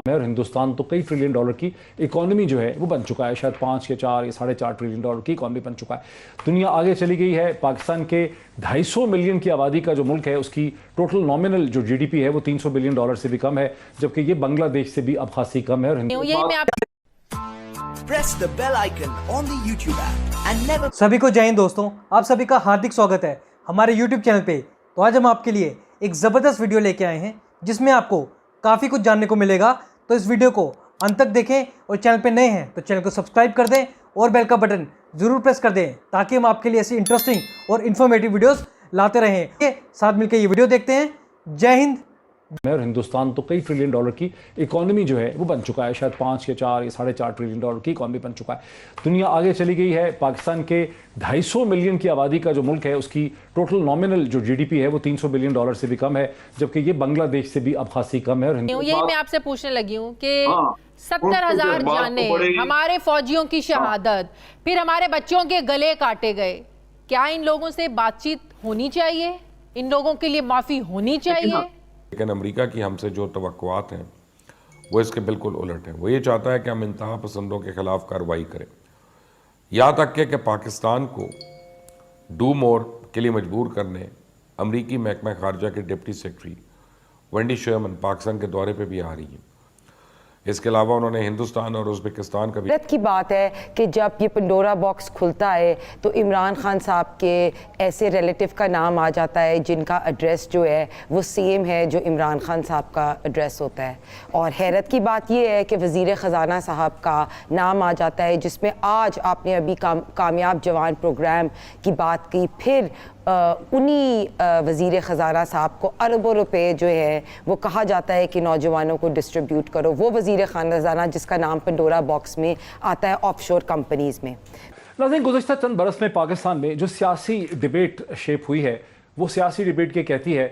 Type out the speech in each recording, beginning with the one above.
और हिंदुस्तान तो कई ट्रिलियन डॉलर की इकोनॉमी जो है वो बन चुका है, शायद 5 या 4 या 4.5 ट्रिलियन डॉलर की इकोनॉमी बन चुका है। दुनिया आगे चली गई है। पाकिस्तान के 250 मिलियन की आबादी का जो मुल्क है उसकी टोटल नॉमिनल जो जीडीपी है वो 300 बिलियन डॉलर से भी कम है, जबकि ये बांग्लादेश से भी अब खासी कम है। और Press the bell icon on the YouTube app and never... सभी को जय हिंद दोस्तों, आप सभी का हार्दिक स्वागत है हमारे YouTube चैनल पे। तो आज हम आपके लिए एक ज़बरदस्त वीडियो लेके आए हैं जिसमें आपको काफ़ी कुछ जानने को मिलेगा। तो इस वीडियो को अंत तक देखें और चैनल पे नए हैं तो चैनल को सब्सक्राइब कर दें और बेल का बटन ज़रूर प्रेस कर दें ताकि हम आपके लिए ऐसी इंटरेस्टिंग और इन्फॉर्मेटिव वीडियोस लाते रहें। साथ मिलकर ये वीडियो देखते हैं। जय हिंद। और हिंदुस्तान तो कई ट्रिलियन डॉलर की इकोनॉमी जो है वो बन चुका है, शायद 5 या 4 या 4.5 ट्रिलियन डॉलर की इकोनॉमी बन चुका है। दुनिया आगे चली गई है। पाकिस्तान के 250 मिलियन की आबादी का जो मुल्क है उसकी टोटल नॉमिनल जो जीडीपी है वो 300 बिलियन डॉलर से भी कम है, जबकि ये बांग्लादेश से भी अब खासी कम है। और यही मैं आपसे पूछने लगी हूँ कि 70,000 जाने, हमारे फौजियों की शहादत, फिर हमारे बच्चों के गले काटे गए। क्या इन लोगों से बातचीत होनी चाहिए? इन लोगों के लिए माफी होनी चाहिए? लेकिन अमेरिका की हमसे जो तवक्कुआत हैं वो इसके बिल्कुल उलट हैं। वो ये चाहता है कि हम इंतहा पसंदों के खिलाफ कार्रवाई करें, यहाँ तक कि पाकिस्तान को डू मोर के लिए मजबूर करने अमरीकी महकमा खारजा के deputy secretary Wendy Sherman Pakistan के दौरे पे भी आ रही हैं। इसके अलावा उन्होंने हिंदुस्तान और उज़्बेकिस्तान का भी की बात है कि जब ये पंडोरा बॉक्स खुलता है तो इमरान खान साहब के ऐसे रिलेटिव का नाम आ जाता है जिनका एड्रेस जो है वो सेम है जो इमरान खान साहब का एड्रेस होता है। और हैरत की बात ये है कि वज़ीर ख़जाना साहब का नाम आ जाता है, जिसमें आज आपने अभी कामयाब जवान प्रोग्राम की बात की, फिर उन्हीं वज़ीर ख़जाना साहब को अरबों रुपए जो है वो कहा जाता है कि नौजवानों को डिस्ट्रीब्यूट करो। वो वज़ीर ख़जाना जिसका नाम पंडोरा बॉक्स में आता है ऑफशोर कंपनीज़ में। नाज़रीन, गुज़श्ता चंद बरस में पाकिस्तान में जो सियासी डिबेट शेप हुई है वो सियासी डिबेट के कहती है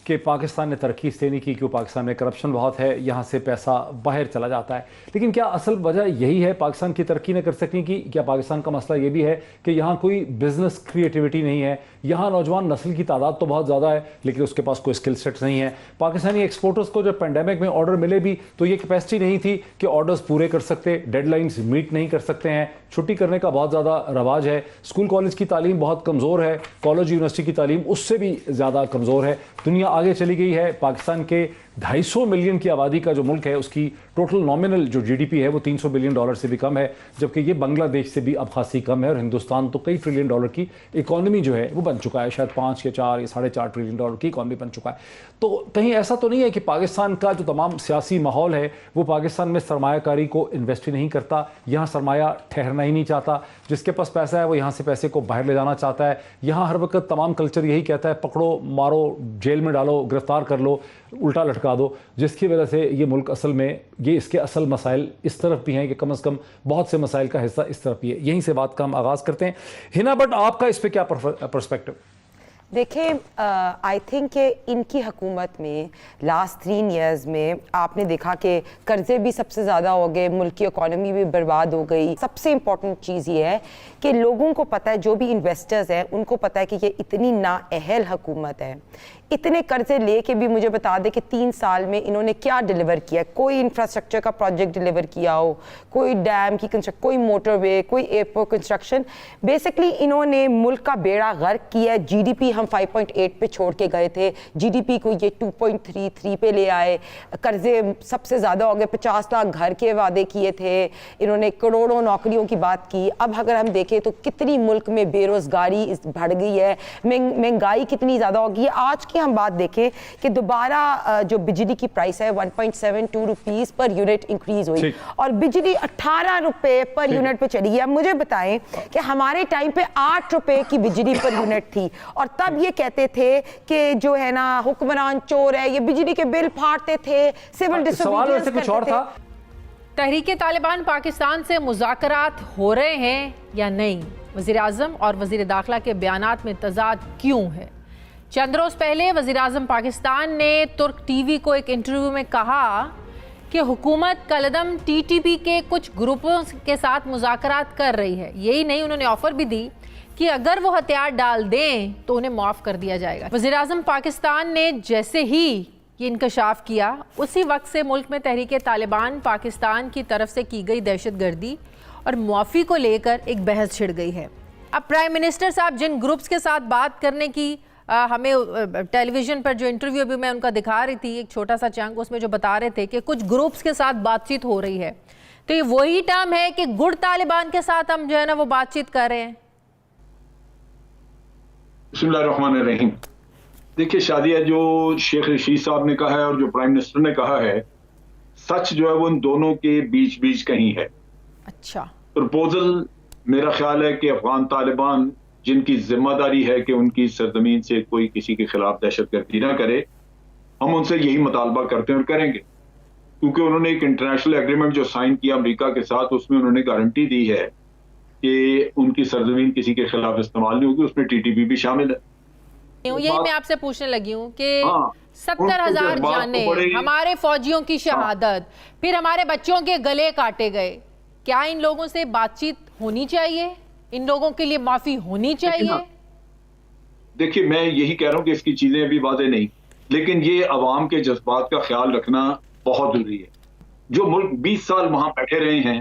कि पाकिस्तान ने तरक्की इसलिए नहीं की क्यों पाकिस्तान में करप्शन बहुत है, यहाँ से पैसा बाहर चला जाता है। लेकिन क्या असल वजह यही है पाकिस्तान की तरक्की न कर सकने की? क्या पाकिस्तान का मसला ये भी है कि यहाँ कोई बिजनेस क्रिएटिविटी नहीं है? यहाँ नौजवान नस्ल की तादाद तो बहुत ज़्यादा है लेकिन उसके पास कोई स्किल सेट्स नहीं है। पाकिस्तानी एक्सपोर्टर्स को जब पेंडेमिक में ऑर्डर मिले भी तो ये कैपेसिटी नहीं थी कि ऑर्डर्स पूरे कर सकते, डेडलाइंस मीट नहीं कर सकते हैं, छुट्टी करने का बहुत ज़्यादा रवाज है, स्कूल कॉलेज की तालीम बहुत कमज़ोर है, कॉलेज यूनिवर्सिटी की तालीम उससे भी ज़्यादा कमज़ोर है। दुनिया आगे चली गई है। पाकिस्तान के 250 मिलियन की आबादी का जो मुल्क है उसकी टोटल नॉमिनल जो जीडीपी है वो 300 बिलियन डॉलर से भी कम है, जबकि ये बांग्लादेश से भी अब खासी कम है। और हिंदुस्तान तो कई ट्रिलियन डॉलर की इकोनॉमी जो है वो बन चुका है, शायद 5 या 4 या 4.5 ट्रिलियन डॉलर की इकोनॉमी बन चुका है। तो कहीं ऐसा तो नहीं है कि पाकिस्तान का जो तमाम सियासी माहौल है वो पाकिस्तान में सरमायाकारी को इन्वेस्ट ही नहीं करता, यहाँ सरमाया ठहरना ही नहीं चाहता, जिसके पास पैसा है वो यहाँ से पैसे को बाहर ले जाना चाहता है। यहाँ हर वक्त तमाम कल्चर यही कहता है पकड़ो, मारो, जेल में डालो, गिरफ्तार कर लो, उल्टा लटका दो, जिसकी वजह से ये मुल्क असल में ये इसके असल मसाइल इस तरफ भी हैं कि कम से कम बहुत से मसाइल का हिस्सा इस तरफ भी है। यहीं से बात का हम आगाज़ करते हैं। हिना बट आपका इस पे क्या पर्सपेक्टिव? देखें, आई थिंक कि इनकी हुकूमत में लास्ट 3 इयर्स में आपने देखा कि कर्जे भी सबसे ज़्यादा हो गए, मुल्क की इकॉनमी भी बर्बाद हो गई। सबसे इम्पॉर्टेंट चीज़ ये है कि लोगों को पता है, जो भी इन्वेस्टर्स हैं उनको पता है कि ये इतनी नाअहल हुकूमत है। इतने कर्जे ले के भी मुझे बता दें कि 3 साल में इन्होंने क्या डिलीवर किया? कोई इंफ्रास्ट्रक्चर का प्रोजेक्ट डिलीवर किया हो, कोई डैम की कंस्ट्रक्शन, कोई मोटरवे, कोई एयरपोर्ट कंस्ट्रक्शन। बेसिकली इन्होंने मुल्क का बेड़ा गर्क किया। जीडीपी हम 5.8 पे छोड़ के गए थे, जीडीपी को ये 2.33 पे ले आए। कर्जे सबसे ज़्यादा हो गए, 50 लाख घर के वादे किए थे इन्होंने, करोड़ों नौकरियों की बात की। अब अगर हम देखें तो कितनी मुल्क में बेरोज़गारी बढ़ गई है, महंगाई कितनी ज़्यादा हो गई है। आज की हम बात देखें कि दोबारा जो बिजली की प्राइस है 1.72 रुपीस पर यूनिट इंक्रीज हुई और बिजली 18 रुपए पर यूनिट पे चली गई। अब मुझे बताएं कि हमारे टाइम पे 8 रुपए की बिजली पर यूनिट थी और तब ये कहते थे कि जो है ना हुक्मरान चोर है, ये बिजली के बिल फाड़ते थे, सिविल डिसोबीडियंस करते थे। तहरीके तालिबान पाकिस्तान से मुज़ाकरात हो रहे हैं या नहीं? वज़ीर आज़म और वज़ीर दाखिला के बयानात में तज़ाद क्यों है? चंद रोज़ पहले वज़ीर आज़म पाकिस्तान ने तुर्क टीवी को एक इंटरव्यू में कहा कि हुकूमत कलदम टीटीपी के कुछ ग्रुपों के साथ मुज़ाकरात कर रही है। यही नहीं, उन्होंने ऑफ़र भी दी कि अगर वो हथियार डाल दें तो उन्हें माफ़ कर दिया जाएगा। वज़ीर आज़म पाकिस्तान ने जैसे ही یہ انکشاف کیا، اسی وقت سے ملک میں تحریک طالبان پاکستان کی طرف سے کی گئی دہشت گردی اور معافی کو لے کر ایک بحث چھڑ گئی ہے۔ اب پرائم منسٹر صاحب جن گروپس کے ساتھ بات کرنے کی ہمیں ٹیلی ویژن پر جو انٹرویو ابھی میں ان کا دکھا رہی تھی، ایک چھوٹا سا چنک، اس میں جو بتا رہے تھے کہ کچھ گروپس کے ساتھ بات چیت ہو رہی ہے، تو یہ وہی ٹرم ہے کہ گڈ طالبان کے ساتھ ہم جو ہے نا وہ بات چیت کر رہے ہیں؟ بسم اللہ الرحمن الرحیم۔ دیکھیے شادیہ، جو شیخ رشید صاحب نے کہا ہے اور جو پرائم منسٹر نے کہا ہے، سچ جو ہے وہ ان دونوں کے بیچ کہیں ہے۔ اچھا، پرپوزل میرا خیال ہے کہ افغان طالبان جن کی ذمہ داری ہے کہ ان کی سرزمین سے کوئی کسی کے خلاف دہشت گردی نہ کرے، ہم ان سے یہی مطالبہ کرتے ہیں اور کریں گے، کیونکہ انہوں نے ایک انٹرنیشنل ایگریمنٹ جو سائن کیا امریکہ کے ساتھ، اس میں انہوں نے گارنٹی دی ہے کہ ان کی سرزمین کسی کے خلاف استعمال نہیں ہوگی، اس میں TTP بھی شامل ہے۔ یہی میں آپ سے پوچھنے لگی ہوں کہ 70,000 جانیں، ہمارے فوجیوں کی شہادت، پھر ہمارے بچوں کے گلے کاٹے گئے، کیا ان لوگوں سے بات چیت ہونی چاہیے؟ ان لوگوں کے لیے معافی ہونی چاہیے؟ دیکھیے میں یہی کہہ رہا ہوں کہ اس کی چیزیں ابھی واضح نہیں، لیکن یہ عوام کے جذبات کا خیال رکھنا بہت ضروری ہے۔ جو ملک 20 سال وہاں بیٹھے رہے ہیں،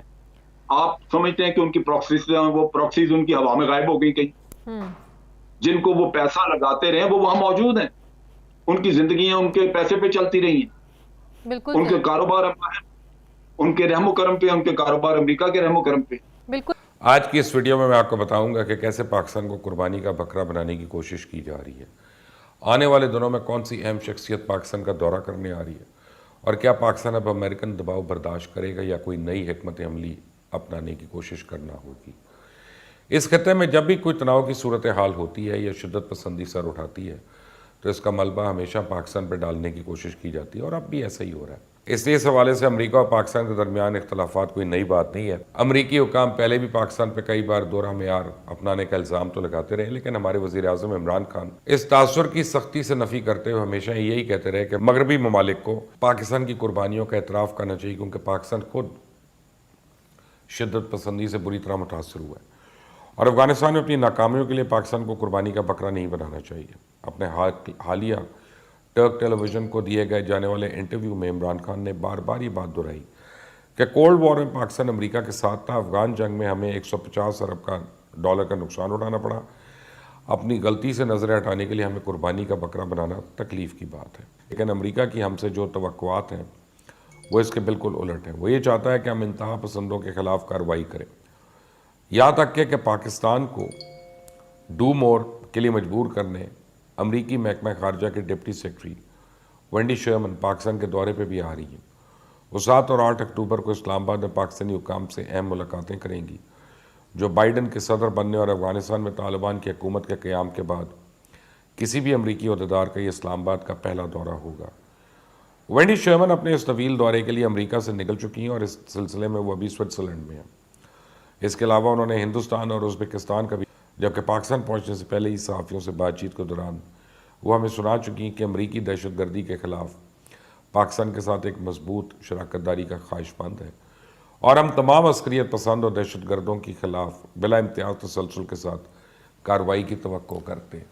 آپ سمجھتے ہیں کہ ان کی پراکسیز ان کی ہوا میں غائب ہو گئی کہیں؟ جن کو وہ پیسہ لگاتے رہے وہ وہاں موجود ہیں، ان کی زندگیاں ان کے پیسے پہ چلتی رہی ہیں، بالکل ان کے کاروبار ان کے رحم و کرم پہ، ان کے کاروبار امریکہ کے رحم و کرم پہ۔ بالکل۔ آج کی اس ویڈیو میں آپ کو بتاؤں گا کہ کیسے پاکستان کو قربانی کا بکرا بنانے کی کوشش کی جا رہی ہے، آنے والے دنوں میں کون سی اہم شخصیت پاکستان کا دورہ کرنے آ رہی ہے، اور کیا پاکستان اب امریکن دباؤ برداشت کرے گا یا کوئی نئی حکمت عملی اپنانے کی کوشش کرنا ہوگی۔ اس خطے میں جب بھی کوئی تناؤ کی صورتحال ہوتی ہے یا شدت پسندی سر اٹھاتی ہے تو اس کا ملبہ ہمیشہ پاکستان پہ ڈالنے کی کوشش کی جاتی ہے، اور اب بھی ایسا ہی ہو رہا ہے۔ اس لیے اس حوالے سے امریکہ اور پاکستان کے درمیان اختلافات کوئی نئی بات نہیں ہے۔ امریکی حکام پہلے بھی پاکستان پہ کئی بار دورہ معیار اپنانے کا الزام تو لگاتے رہے، لیکن ہمارے وزیر اعظم عمران خان اس تاثر کی سختی سے نفی کرتے ہوئے ہمیشہ یہی کہتے رہے کہ مغربی ممالک کو پاکستان کی قربانیوں کا اعتراف کرنا چاہیے، کیونکہ پاکستان خود شدت پسندی سے بری طرح متاثر ہوا ہے، اور افغانستان میں اپنی ناکامیوں کے لیے پاکستان کو قربانی کا بکرا نہیں بنانا چاہیے۔ اپنے حالیہ ٹرک ٹیلی ویژن کو دیے گئے جانے والے انٹرویو میں عمران خان نے بار بار یہ بات دہرائی کہ کولڈ وار میں پاکستان امریکہ کے ساتھ تھا، افغان جنگ میں ہمیں $150 ارب کا نقصان اٹھانا پڑا، اپنی غلطی سے نظریں ہٹانے کے لیے ہمیں قربانی کا بکرا بنانا تکلیف کی بات ہے، لیکن امریکہ کی ہم سے جو توقعات ہیں وہ اس کے بالکل الٹ ہیں۔ وہ یہ چاہتا ہے کہ ہم انتہا پسندوں کے خلاف کارروائی کریں، یہاں تک کہ پاکستان کو ڈو مور کے لیے مجبور کرنے امریکی محکمہ خارجہ کے deputy secretary Wendy Sharman Pakistan کے دورے پہ بھی آ رہی ہیں۔ وہ 7 اور 8 اکتوبر کو اسلام آباد میں پاکستانی حکام سے اہم ملاقاتیں کریں گی، جو بائیڈن کے صدر بننے اور افغانستان میں طالبان کی حکومت کے قیام کے بعد کسی بھی امریکی عہدیدار کا یہ اسلام آباد کا پہلا دورہ ہوگا۔ وینڈی شرمن اپنے اس طویل دورے کے لیے امریکہ سے نکل چکی ہیں، اور اس سلسلے میں وہ ابھی سوئٹزرلینڈ میں ہیں۔ اس کے علاوہ انہوں نے ہندوستان اور ازبکستان کا بھی، جبکہ پاکستان پہنچنے سے پہلے ہی صحافیوں سے بات چیت کے دوران وہ ہمیں سنا چکی کہ امریکی دہشت گردی کے خلاف پاکستان کے ساتھ ایک مضبوط شراکت داری کا خواہش مند ہے، اور ہم تمام عسکریت پسند اور دہشت گردوں کے خلاف بلا امتیاز تسلسل کے ساتھ کارروائی کی توقع کرتے ہیں۔